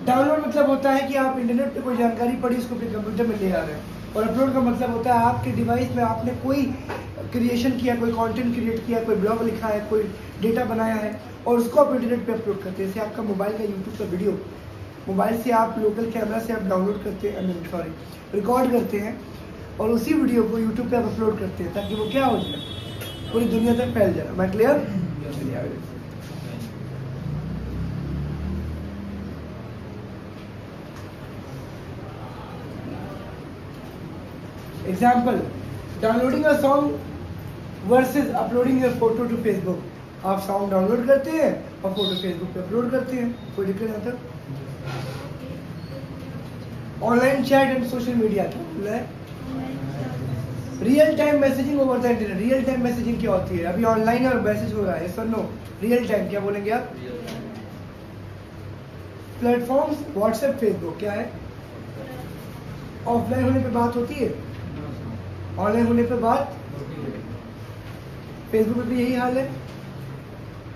Download मतलब होता है कि आप इंटरनेट पे कोई जानकारी पढ़ी उसको अपने कंप्यूटर में ले आ रहे हैं, और अपलोड का मतलब होता है आपके डिवाइस में आपने कोई क्रिएशन किया, कोई कंटेंट क्रिएट किया, कोई ब्लॉग लिखा है, कोई डेटा बनाया है और उसको आप इंटरनेट पे अपलोड करते हैं। जैसे आपका मोबाइल का यूट्यूब का वीडियो, मोबाइल से आप लोकल कैमरा से आप डाउनलोड करते हैं, रिकॉर्ड करते हैं और उसी वीडियो को यूट्यूब पे आप अपलोड करते हैं ताकि वो क्या हो जाए, पूरी दुनिया तक फैल जाए। मैं clear? Example, downloading a song versus uploading your photo to Facebook. आप सॉन्ग डाउनलोड करते हैं और फोटो फेसबुक पे अपलोड करते हैं, कोई दिक्कत नहीं आता। Online chat and social media क्या बोला है? Real time messaging over the internet. Real time messaging क्या होती है? अभी ऑनलाइन और मैसेज हो रहा है, सर नो रियल टाइम क्या बोलेंगे आप? प्लेटफॉर्म्स व्हाट्सएप फेसबुक क्या है? ऑफलाइन होने पे बात होती है, ऑनलाइन होने पे बात, फेसबुक पे भी यही हाल है।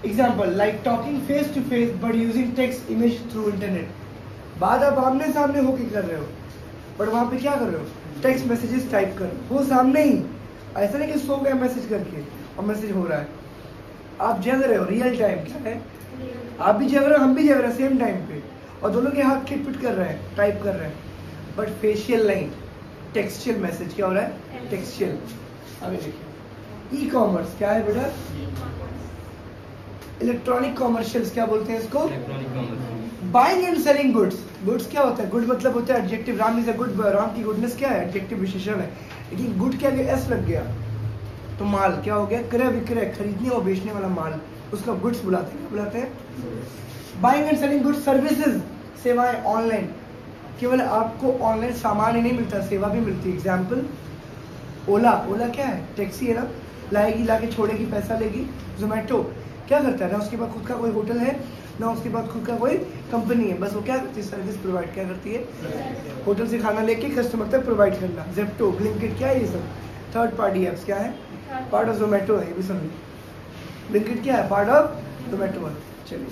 Example, like talking face to face but using text image through internet. बात आप आमने सामने होके कर रहे हो बट वहां पे क्या कर रहे हो? टेक्स्ट मैसेजेस टाइप कर, वो सामने ही, ऐसा नहीं कि सो गया मैसेज करके और मैसेज हो रहा है। आप जग रहे हो, रियल टाइम क्या है? आप भी जग रहे हो, हम भी जग रहे हैं सेम टाइम पे और दोनों के हाथ खिटपिट कर रहे हैं, टाइप कर रहे हैं, बट फेशियल नहीं, टेक्सचुअल मैसेज क्या हो रहा है? टेक्सचुअल। आगे देखिए, ई कॉमर्स क्या है बेटा? इलेक्ट्रॉनिक कॉमर्शियल्स क्या बोलते हैं इसको? Buying and selling goods. Goods क्या होता है? गुड मतलब होता है adjective. Ram is a good boy. Ram की गुडनेस क्या है? एडजेक्टिव विशेषण है। लेकिन गुड क्या गया? एस लग गया तो माल क्या हो गया? क्रय विक्रय, खरीदने और बेचने वाला माल, उसका गुड्स बुलाते हैं। क्या बुलाते हैं? Buying and selling goods. Services सेवाएं ऑनलाइन, केवल आपको ऑनलाइन सामान ही नहीं मिलता, सेवा भी मिलती है। एग्जाम्पल, ओला। ओला क्या है? टैक्सी है ना, लाएगी, लाके छोड़ेगी, पैसा लेगी। जोमेटो क्या करता है? ना उसके पास खुद का कोई होटल है ना उसके पास खुद का कोई कंपनी है, बस वो क्या करती है? सर्विस प्रोवाइड क्या करती है? होटल से खाना लेके कस्टमर तक प्रोवाइड करना। जेप्टो, ब्लिंकिट क्या है? ये सब थर्ड पार्टी एप्स क्या है? पार्ट ऑफ जोमेटो है, ये भी समझिए। ब्लिंकिट क्या है? पार्ट ऑफ जोमेटो है। चलिए,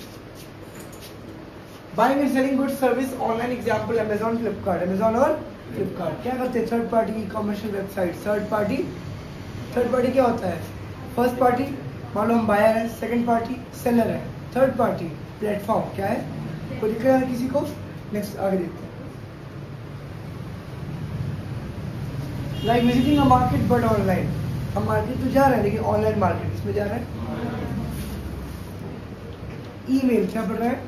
buying and selling goods service online. Example, Amazon, Flipkart. Amazon और फ्लिपकार्ट क्या करते हैं? थर्ड पार्टी ई कॉमर्शियल वेबसाइट। थर्ड पार्टी क्या होता है? फर्स्ट पार्टी मान लो हम बायर है, सेकंड पार्टी सेलर है, थर्ड पार्टी प्लेटफॉर्म क्या है? कोई दिक्कत है किसी को? नेक्स्ट आगे देखते हैं। Like visiting a market but online. हम मार्केट तो जा रहे हैं लेकिन ऑनलाइन मार्केट इसमें जा रहे हैं। ईमेल क्या पढ़ रहे हैं?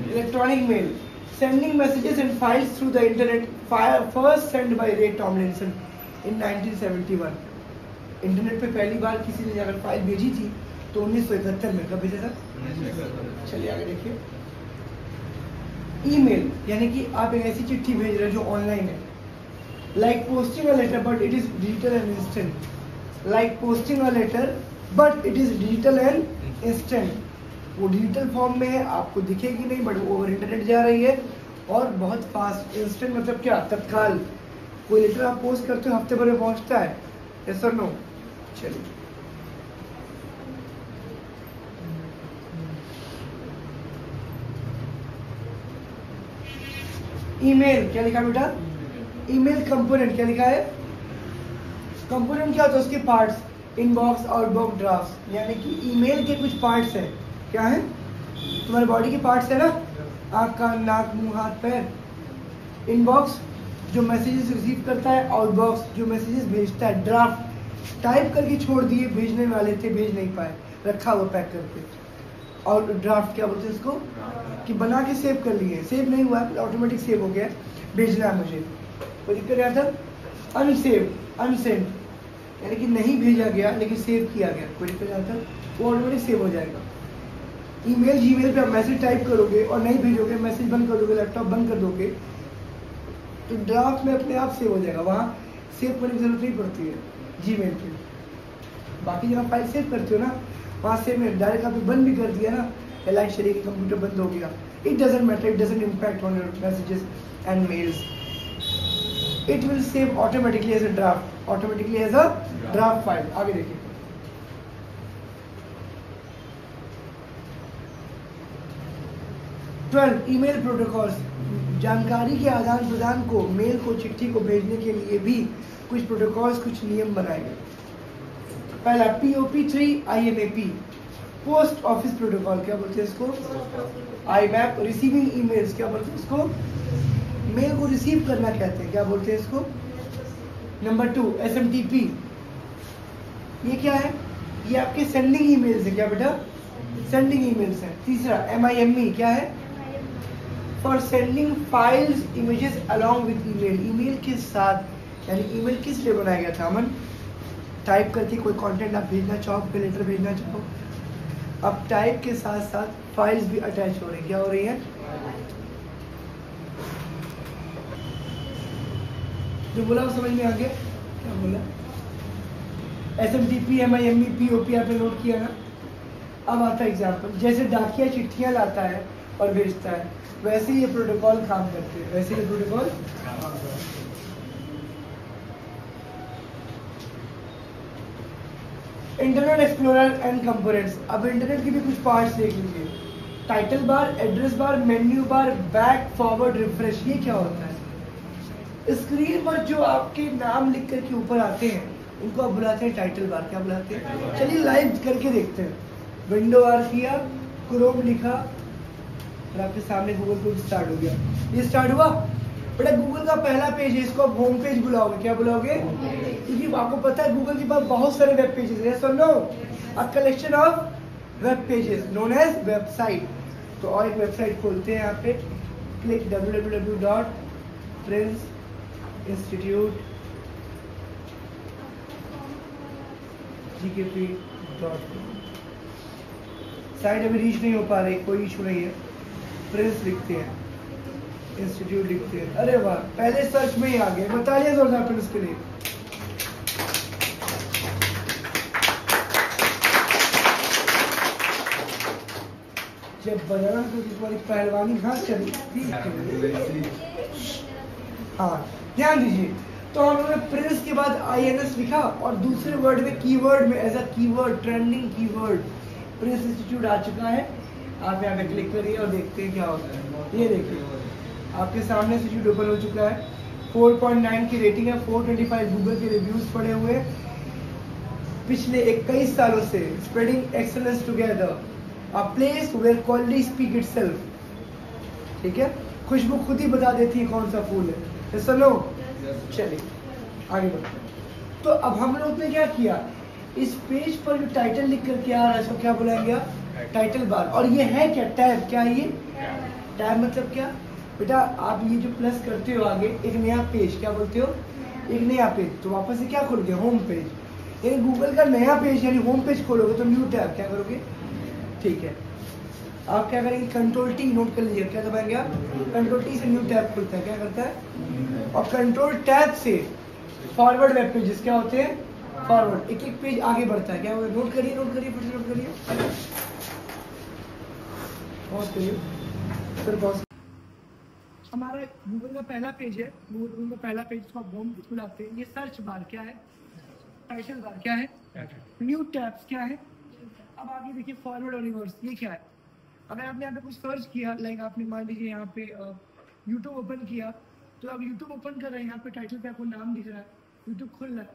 Electronic mail. Sending messages and files through the internet, first send by Ray Tomlinson in 1971। Internet पे पहली बार किसी ने अगर फाइल भेजी थी तो 1971 में। कब भेजा था? चलिए आगे देखिए। ईमेल यानी कि आप एक ऐसी चिट्ठी भेज रहे हो जो ऑनलाइन है। Like posting a letter but it is digital and instant. Like posting a letter but it is digital and instant. वो डिजिटल फॉर्म में है, आपको दिखेगी नहीं बट वो ओवर इंटरनेट जा रही है और बहुत फास्ट। इंस्टेंट मतलब क्या? तत्काल। कोई लेटर आप पोस्ट करते हो हफ्ते भर में पहुंचता है, यस और नो? चलिए, ईमेल क्या लिखा बेटा? ईमेल कंपोनेंट क्या लिखा है? कंपोनेंट क्या होता है? उसके पार्ट्स, इनबॉक्स, आउटबॉक्स, ड्राफ्ट। यानी कि ईमेल के कुछ पार्ट्स हैं। क्या है? तुम्हारे बॉडी के पार्ट्स है ना, आँख, कान, नाक, मुंह, हाथ, पैर। इनबॉक्स जो मैसेजेस रिसीव करता है, आउटबॉक्स जो मैसेजेस भेजता है। ड्राफ्ट टाइप करके छोड़ दिए, भेजने वाले थे भेज नहीं पाए, रखा हुआ पैक करके। और ड्राफ्ट क्या बोलते हैं इसको? कि बना के सेव कर लिए, सेव नहीं हुआ ऑटोमेटिक सेव हो गया, भेजना है मुझे, कोई दिक्कत नहीं आता। अनसेव, अनसेंट यानी कि नहीं भेजा गया लेकिन सेव किया गया, कोई दिक्कत नहीं आता, वो ऑटोमेटिक सेव हो जाएगा। ईमेल, जीमेल पे आप मैसेज टाइप करोगे और नहीं भेजोगे, मैसेज बंद कर दोगे, लैपटॉप बंद कर दोगे तो ड्राफ्ट में अपने आप सेव हो जाएगा, वहाँ सेव करने की जरूरत नहीं पड़ती है जीमेल पे। बाकी जब आप फाइल सेव करते हो ना, वहाँ सेव में डायरेक्ट आपने बंद भी कर दिया ना, लाइक शरीर कंप्यूटर बंद हो गया, it doesn't matter, it doesn't impact on your messages and mails, it will save automatically as a draft, automatically as a draft file. आगे देखिए, ईमेल प्रोटोकॉल्स, जानकारी के आदान प्रदान को, मेल को, चिट्ठी को भेजने के लिए भी कुछ प्रोटोकॉल्स, कुछ नियम बनाए गए। पहला POP3 IMAP, post office protocol, क्या बोलते हैं इसको? IMAP, रिसीविंग ईमेल्स, क्या बोलते हैं इसको? मेल को रिसीव करना कहते हैं, क्या बोलते हैं इसको? नंबर 2 SMTP, ये क्या है? ये आपके सेंडिंग ईमेल्स है, क्या बेटा? सेंडिंग ईमेल्स है। तीसरा MIME, क्या है? For sending files images along with email, email के साथ, यानी ईमेल किस लिए बनाया गया था? अमन, टाइप करके कोई कंटेंट आप भेजना चाहो, कोई लेटर भेजना चाहो, अब टाइप के साथ साथ फाइल्स भी अटैच हो रही हैं, क्या हो रही हैं? जो बोला वो समझ में आ गया? क्या बोला? SMTP, MIME, POP आपने नोट किया ना? अब आता है एग्जाम्पल, जैसे डाकिया चिट्ठियां लाता है और भेजता है, वैसे ये प्रोटोकॉल काम करते हैं, वैसे ये protocol. Internet explorer and components, अब इंटरनेट के भी कुछ पार्ट्स देख लीजिए। Title bar, address bar, menu bar, back, forward, refresh, ये क्या होता है? स्क्रीन पर जो आपके नाम लिख करके ऊपर आते हैं उनको आप बुलाते हैं टाइटल बार, क्या बुलाते हैं? चलिए लाइव करके देखते हैं। विंडो बार किया, क्रोम लिखा और आपके सामने गूगल को स्टार्ट हो गया। ये स्टार्ट हुआ बेटा, गूगल का पहला पेज है, इसको आप होम पेज बुलाओगे, क्या बुलाओगे? क्योंकि आपको पता है गूगल के पास बहुत सारे वेब पेजेस हैं, so no, a collection of web pages known as website. तो और एक वेबसाइट खोलते हैं यहाँ पे, क्लिक www.princeinstitute.gkp.com। साइट अभी रीच नहीं हो पा रही, कोई इशू नहीं है। प्रिंस लिखते हैं, इंस्टीट्यूट लिखते हैं, अरे वाह, पहले सर्च में ही आ गए। बताइए जोरदार प्रिंस के लिए। जब बनाना तो तुम्हारी पहलवानी कहाँ चली थी? हाँ, ध्यान दीजिए। तो हम लोगों ने प्रिंस के बाद INS लिखा और दूसरे वर्ड में कीवर्ड में as a keyword, trending keyword prince institute आ चुका है। आप यहाँ पे क्लिक करिए और देखते हैं क्या होता है। ये देखिए आपके सामने इंस्टीट्यूट ओपन हो चुका है। 4.9 की रेटिंग है, 425 गूगल के रिव्यूज पड़े हुए पिछले 21 सालों से। Spreading excellence together, a place where quality speak itself. ठीक है, खुशबू खुद ही बता देती है कौन सा फूल है। सुनो, चलिए आगे बढ़ते हैं। तो अब हम लोग ने क्या किया, इस पेज पर जो टाइटल लिख करके आ रहा है इसको क्या बुलाएंगे? Title bar. और ये है क्या? टैब। क्या है ये? टैब मतलब क्या बेटा? आप ये जो प्लस करते हो आगे, एक नया पेज, क्या बोलते हो? एक नया पेज। तो वापस से क्या खोलोगे? Home page. यानी गूगल का नया पेज यानी होम पेज खोलोगे तो न्यू टैब। क्या करोगे? ठीक है, आप क्या करेंगे? कंट्रोल T नोट कर लीजिए, क्या दबाएंगे आप? कंट्रोल T से न्यू टैब खुलता है, क्या करता है? और कंट्रोल टैब से फॉरवर्ड वेब पेजेस क्या होते हैं? फॉरवर्ड, एक एक पेज आगे बढ़ता है। क्या होगा? नोट करिए, नोट करिए, फिर नोट करिए, पॉज करिए, फिर पॉज। हमारा गूगल का पहला पेज है, गूगल का पहला पेज को आप होम बुलाते हैं। ये सर्च बार क्या है? टाइटल बार क्या है? न्यू टैब्स क्या है? अब आगे देखिए फॉरवर्ड और रिवर्स, ये क्या है? अगर आपने यहाँ पे कुछ सर्च किया, लाइक आपने मान लीजिए यहाँ पे यूट्यूब ओपन किया, तो अब यूट्यूब ओपन कर रहे हैं, यहाँ पे टाइटल पे आपको नाम दिख रहा है, यूट्यूब खुल रहा है।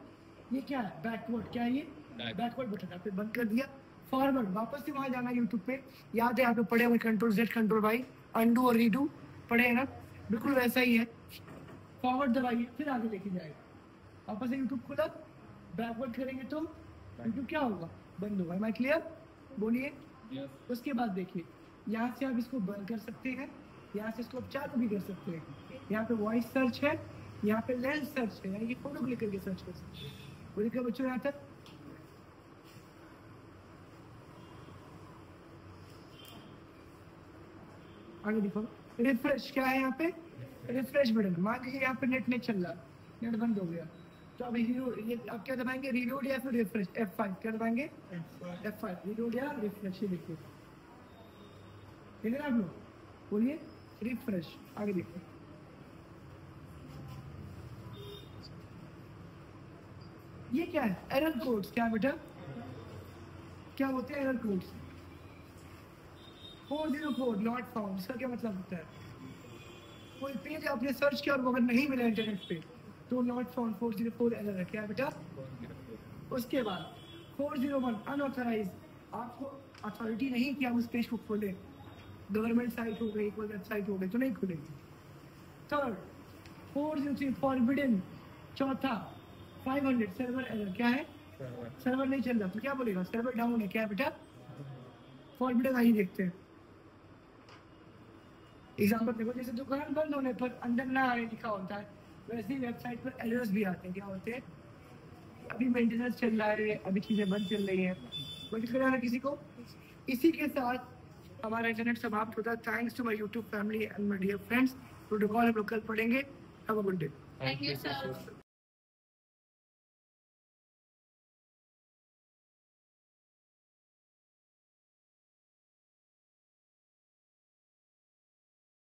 ये क्या है? बैकवर्ड। क्या है ये? बैकवर्ड बटन, यहाँ पे बंद कर दिया। फॉरवर्ड, वापस से वहाँ जाना यूट्यूब पे, याद है यहाँ पे पड़े हुए control Z control Y, undo और रीडू पड़े हैं ना, बिल्कुल वैसा ही है। फॉरवर्ड दबाइए, फिर आगे लेके जाएगा। वापस से यूट्यूब खुला, बैकवर्ड करेंगे तो यूट्यूब क्या होगा? बंद होगा। मैं क्लियर? बोलिए। उसके बाद देखिए, यहाँ से आप इसको बंद कर सकते हैं, यहाँ से इसको आप चालू भी कर सकते हैं। यहाँ पे वॉइस सर्च है, यहाँ पे लेंस सर्च है, यानी कि फोटो क्लिक करके सर्च कर सकते हैं। बोलिए क्या बच्चों यहाँ तक? आगे देखो, रिफ्रेश क्या है यहाँ पे? Refresh button. मान लीजिए यहाँ पे नेट नहीं चल रहा, नेट बंद हो गया, तो अब ये आप क्या दबाएंगे? रीलोड या फिर रिफ्रेश? F5 क्या दबाएंगे? F5 रीलोड या रिफ्रेश। ये देखिए, ठीक है ना आप लोग? बोलिए रिफ्रेश। आगे देखिए, ये क्या है? Error codes. क्या बेटा? क्या होते हैं एरर कोड्स? 404 नॉट फाउंड, इसका क्या मतलब होता है? कोई पेज आपने सर्च किया और वो अगर नहीं मिला इंटरनेट पे तो नॉट फाउंड 404 एरर है क्या बेटा। उसके बाद 401 अनऑथराइज, आपको अथॉरिटी नहीं कि आप उस पेज को खोलें, गवर्नमेंट साइट हो गई, कोई वेबसाइट हो गई तो नहीं खुलेगी। Third 403 forbidden. चौथा 500 सर्वर एरर, क्या है, सर्वर नहीं चल रहा तो क्या बोलेगा, सर्वर डाउन है, क्या है बेटा, फॉरबिडन आई देखते हैं। एग्जाम्पल देखो, जैसे दुकान बंद होने पर अंदर ना आने लिखा होता है, वैसे ही वेबसाइट पर एरर्स भी आते हैं, क्या होते हैं, अभी मेंटेनेंस चल रहा है, अभी चीज़ें बंद चल रही हैं, बल्कि कराना किसी को। इसी के साथ हमारा इंटरनेट समाप्त होता है। Thanks to my YouTube family and my dear friends. Protocol हम लोग कल पढ़ेंगे। Have a good day. Thank you, sir.